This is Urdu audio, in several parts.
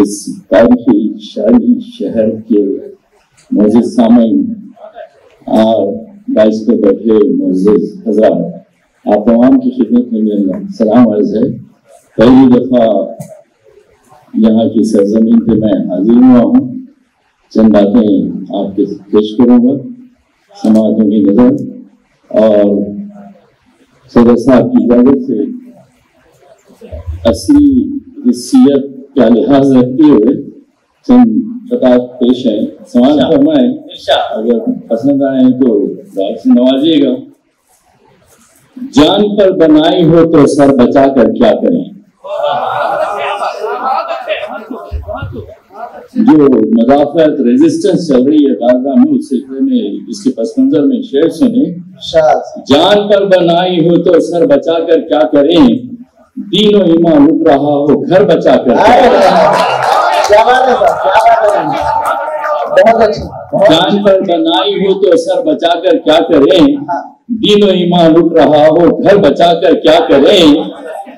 اس تاریخی شاہی شہر کے معزز سامعین اور باعث پہ بیٹھے معزز حضرات، آپ تمام کی خدمت میں میرا سلام عرض ہے۔ پہلی دفعہ یہاں کی سرزمین پہ میں حاضر ہوا ہوں، چند باتیں آپ کے پیش کروں گا سماعتوں کی نظر، اور صدر صاحب کی اجازت سے اصلی حیثیت کا لحاظ رکھتے ہوئے چند خطاب پیش ہیں، سوال فرمائیں، اگر پسند آئے تو دعا سے نوازیے گا۔ جان پر بنائی ہو تو سر بچا کر کیا کریں، جو مدافعت ریزسٹنس چل رہی ہے غازہ میں، اس سلسلے میں اس کے پس منظر میں شعر سنیں۔ جان پر بنائی ہو تو سر بچا کر کیا کریں، دین و ایمان لٹ رہا ہو گھر بچا کر جان پر بنائی ہو تو سر بچا کر کیا کریں، دین و ایمان لٹ رہا ہو گھر بچا کر کیا کریں،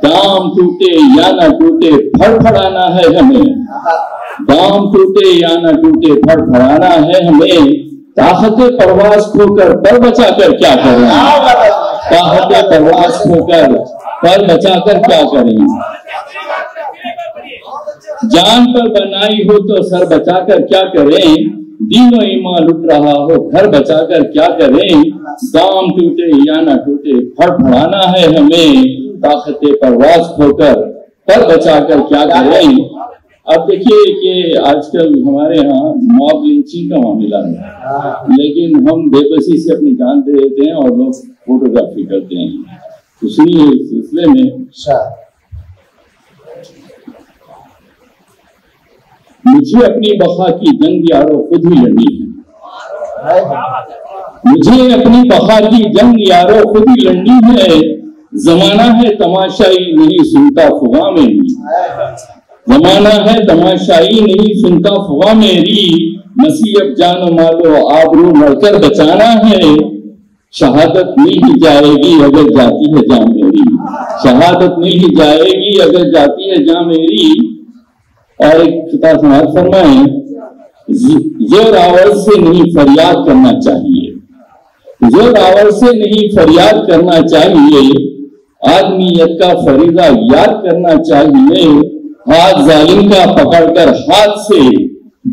دام ٹوٹے یا نہ ٹوٹے پھڑ پھڑانا ہے ہمیں، دام ٹوٹے یا نہ ٹوٹے پھڑ پھڑانا ہے ہمیں، طاقت پرواز کھو کر پر بچا کر کیا کریں، طاقت پرواز کھو کر پر بچا کر کیا کریں، جان پر بنائی ہو تو سر بچا کر کیا کریں، دین و ایمان لٹ رہا ہو گھر بچا کر کیا کریں، دام ٹوٹے یا نہ ٹوٹے پھڑ پھڑانا ہے ہمیں، طاقت پرواز کھو کر پر بچا کر کیا کریں۔ اب دیکھیے کہ آج کل ہمارے ہاں موب لنچنگ کا معاملہ ہے، لیکن ہم بے بسی سے اپنی جان دے دیتے ہیں اور لوگ فوٹوگرافی کرتے ہیں، اسی سلسلے میں مجھے اپنی بقا کی جنگ یارو خود ہی لڑنی ہے، مجھے اپنی بقا کی جنگ یارو خود ہی لڑنی ہے، زمانہ ہے تماشائی نہیں سنتا فغاں میری، زمانہ ہے تماشائی نہیں سنتا فغاں میری، مسیح اب جان و مال و آبرو مر کر بچانا ہے، شہادت مل ہی جائے گی اگر جاتی ہے جاں میری، شہادت مل ہی جائے گی اگر جاتی ہے جاں میری۔ اور ایک خطاب سماعت فرمائیں، زور آور سے نہیں فریاد کرنا چاہیے، زور آور سے نہیں فریاد کرنا چاہیے، آدمیت کا فریضہ یاد کرنا چاہیے، ہاتھ ظالم کا پکڑ کر ہاتھ سے،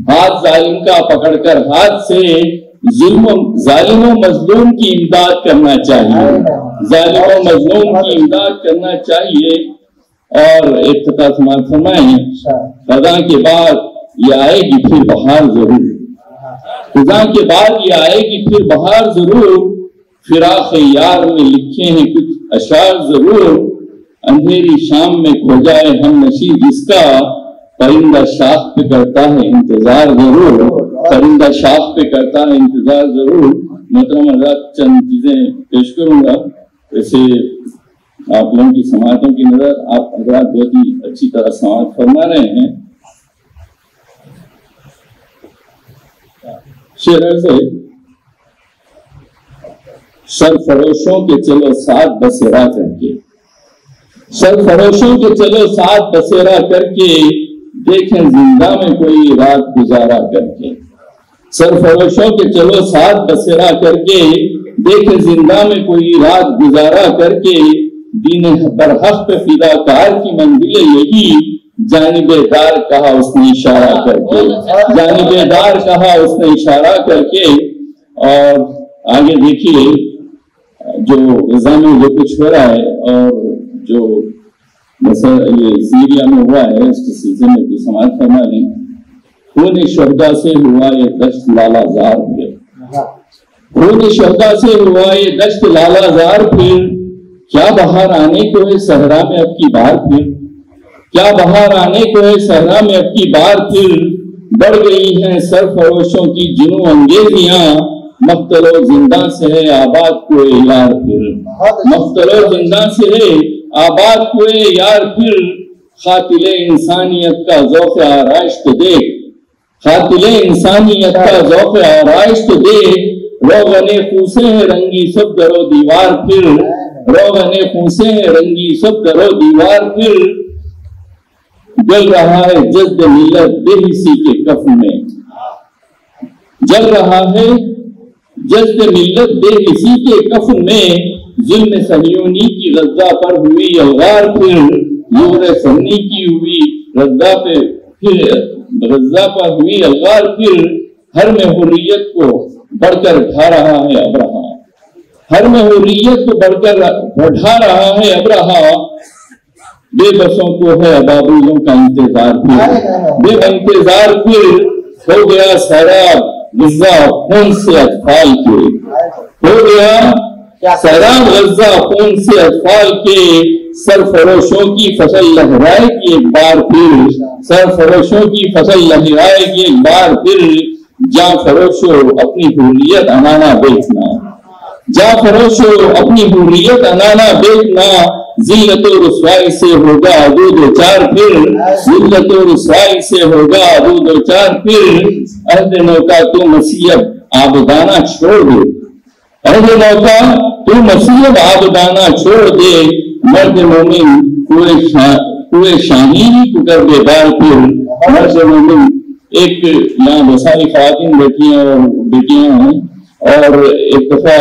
ہاتھ ظالم کا پکڑ کر ہاتھ سے، ظالم و مظلوم کی امداد کرنا چاہیے، ظالم و مظلوم کی امداد کرنا چاہیے۔ اور ایک خطاب سماعت فرمائیں، خزاں کے بعد یہ آئے گی پھر بہار ضرور، خزاں کے بعد یہ آئے گی پھر بہار ضرور، فراق یار میں لکھے ہیں کچھ اشعار ضرور، اندھیری شام میں کھو جائے ہم نشی جس کا، پرندہ شاخ پہ کرتا ہے انتظار ضرور، پرندہ شاخ پہ کرتا ہے انتظار ضرور۔ محترم حضرات، چند چیزیں پیش کروں گا، ویسے آپ لوگوں کی سماعتوں کی نظر آپ حضرات بہت ہی اچھی طرح سماعت فرما رہے ہیں۔ شعر سے سرفروشوں کے چلو ساتھ بسیرا کر کے، سرفروشوں کے چلو ساتھ بسیرا کر کے، دیکھیں زندہ میں کوئی رات گزارا کر کے، سرفروشوں کے چلو ساتھ بسیرا کر کے، دیکھیں زندہ میں کوئی رات گزارا کر کے، دین برحق پہ فدا کار کی منزل یہی، جانب دار کہا اس نے اشارہ کر کے، جانب دار کہا اس نے اشارہ کر کے۔ اور آگے دیکھیے جو غزہ میں جو کچھ ہو رہا ہے، اور جو مثلا یہ سیریا میں ہوا ہے، اس کے سلسلے میں بھی سماعت فرما لیں۔ خون شہدا سے ہوا یہ دشت لالا زار پھر، خون شہدا سے ہوا یہ دشت لالا زار پھر، کیا بہار آنے کو ہے صحرا میں اب کی بار پھر، کیا بہار آنے کو ہے صحرا میں اب کی بار پھر، بڑھ گئی ہیں سرفروشوں کی جنوں انگیزیاں، مقتل و زندہ سے ہے آباد کوئے یار پھر، مقتل و زندہ سے ہے آباد کوئے یار پھر، قاتل انسانیت کا ذوق آرائش تو دیکھ، قاتل انسانیت کا ذوق آرائش تو دیکھ، روغن خوسے ہیں رنگی سب در و دیوار پھر، روغن خوسے ہیں رنگی سب در و دیوار پھر۔ جل رہا ہے جذب ملت بے حسی کے کفن میں، جل رہا ہے جذب ملت بے حسی کے کفن میں، ظلم صہیونی کی غزہ پر ہوئی الغار، پھر نور سنی کی ہوئی غزہ پہ غزہ پر ہوئی الغار، پھر ہر میں حریت کو بڑھ کر ڈھا رہا ہے ابرہا، ہر میں حریت کو بڑھ کر بڑھا رہا ہے ابرہا، بے بسوں کو ہے ابابیلوں کا انتظار، پھر بے انتظار پھر ہو گیا سیراب غزہ خون سے اطفال کے، ہو گیا سیراب غزہ خون سے اطفال کے، سرفروشوں کی فصل لہرائے گی ایک بار پھر، سرفروشوں کی فصل لہرائے گی ایک بار پھر، جاں فروشو اپنی حریت انانا بیچنا، جاں فروشو اپنی حریت انانا بیچنا، ذلت و رسوائی سے ہوگا دو دو چار پھر، ذلت و رسوائی سے ہوگا دو دو چار پھر، عہد نو کا تو مسیحب عابدانہ چھوڑ دے، عہد نو کا تو مسیحب عابدانہ چھوڑ دے، مرد مومن کوئے شاہین کو کر دے بار پھر، مرد مومن ایک یہاں بہت ساری خواتین بیٹیاں ہیں، اور ایک دفعہ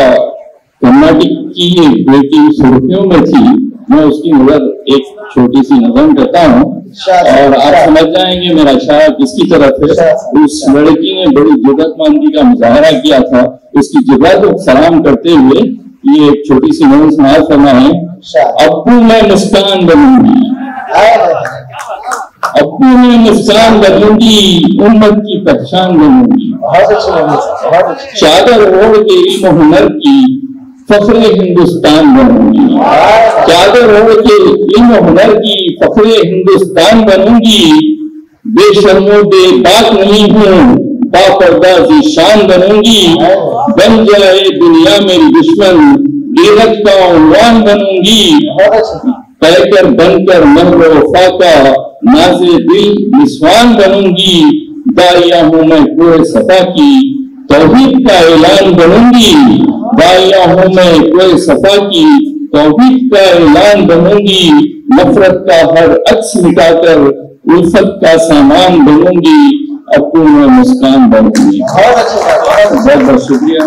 کرناٹک کی ایک بیٹی سرخیوں میں تھی، میں اس کی نظر ایک چھوٹی سی نظم کرتا ہوں اور آپ سمجھ جائیں گے میرا اشارہ کس کی طرف ہے۔ اس لڑکی نے بڑی جرأت مندی کا مظاہرہ کیا تھا، اس کی جرأت کو سلام کرتے ہوئے یہ ایک چھوٹی سی نظم سماعت فرمائیں، ابو میں مسکان بنوں گی، ابو میں مسکان بنوں گی، امت کی پہچان بنوں گی، چادر اوڑھ کے علم و ہنر کی فخر ہندوستان بنوں گی، چادر اوڑھ کے علم و ہنر کی فخر ہندوستان بنوں گی، بے شرم و بے باک نہیں ہوں، با پردہ ذیشان بنوں گی، بن جائے دنیا میری دشمن غیرت کا عنوان بنوں گی، پیکر بن کر مہر و وفا کا ناز دل نسوان بنوں گی، داعیہ ہوں میں کوہ صفا کی توحید کا اعلان بنوں گی، داعیہ ہوں میں کوہ صفا کی توحید کا اعلان بنوں گی، نفرت کا ہر عکس مٹا کر الفت کا سامان بنوں گی، ابو میں مسکان بنوں گی۔ بہت بہت شکریہ۔